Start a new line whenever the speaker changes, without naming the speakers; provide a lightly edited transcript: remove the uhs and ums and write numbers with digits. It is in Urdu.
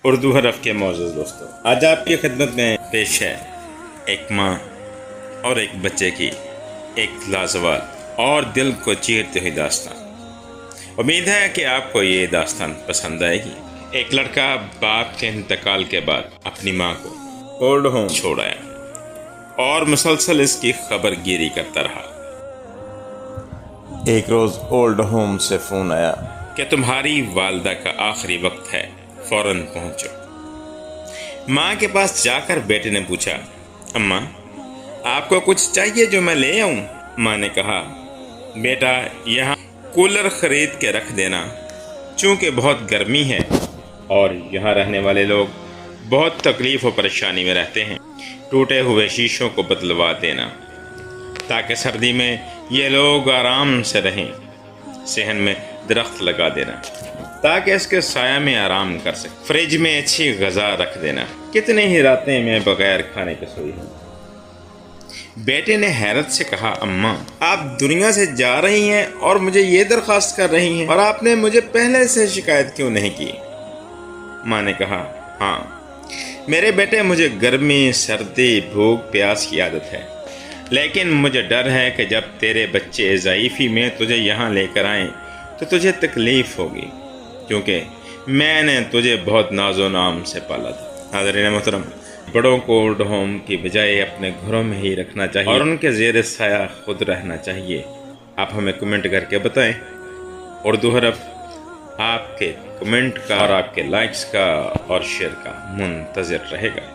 اردو حرف کے معزز دوستوں، آج آپ کی خدمت میں پیش ہے ایک ماں اور ایک بچے کی ایک لازوال اور دل کو چیرتے ہوئی داستان۔ امید ہے کہ آپ کو یہ داستان پسند آئے گی۔ ایک لڑکا باپ کے انتقال کے بعد اپنی ماں کو اولڈ ہوم چھوڑ آیا اور مسلسل اس کی خبر گیری کرتا رہا۔ ایک روز اولڈ ہوم سے فون آیا کہ تمہاری والدہ کا آخری وقت ہے، فوراً پہنچو۔ ماں کے پاس جا کر بیٹے نے پوچھا، اماں آپ کو کچھ چاہیے جو میں لے آؤں؟ ماں نے کہا، بیٹا یہاں کولر خرید کے رکھ دینا، چونکہ بہت گرمی ہے اور یہاں رہنے والے لوگ بہت تکلیف و پریشانی میں رہتے ہیں۔ ٹوٹے ہوئے شیشوں کو بدلوا دینا تاکہ سردی میں یہ لوگ آرام سے رہیں۔ صحن میں درخت لگا دینا تاکہ اس کے سایہ میں آرام کر سکیں۔ فریج میں اچھی غذا رکھ دینا، کتنے ہی راتیں میں بغیر کھانے کے سوئی ہوں۔ بیٹے نے حیرت سے کہا، اماں آپ دنیا سے جا رہی ہیں اور مجھے یہ درخواست کر رہی ہیں، اور آپ نے مجھے پہلے سے شکایت کیوں نہیں کی؟ ماں نے کہا، ہاں میرے بیٹے، مجھے گرمی، سردی، بھوک پیاس کی عادت ہے، لیکن مجھے ڈر ہے کہ جب تیرے بچے ضعیفی میں تجھے یہاں لے کر آئیں تو تجھے تکلیف ہوگی، کیونکہ میں نے تجھے بہت ناز و نام سے پالا تھا۔ حاضرین محترم، بڑوں کو اولڈ ہوم کی بجائے اپنے گھروں میں ہی رکھنا چاہیے اور ان کے زیر سایہ خود رہنا چاہیے۔ آپ ہمیں کمنٹ کر کے بتائیں۔ اردو حرف آپ کے کمنٹ کا اور آپ کے لائکس کا اور شیئر کا منتظر رہے گا۔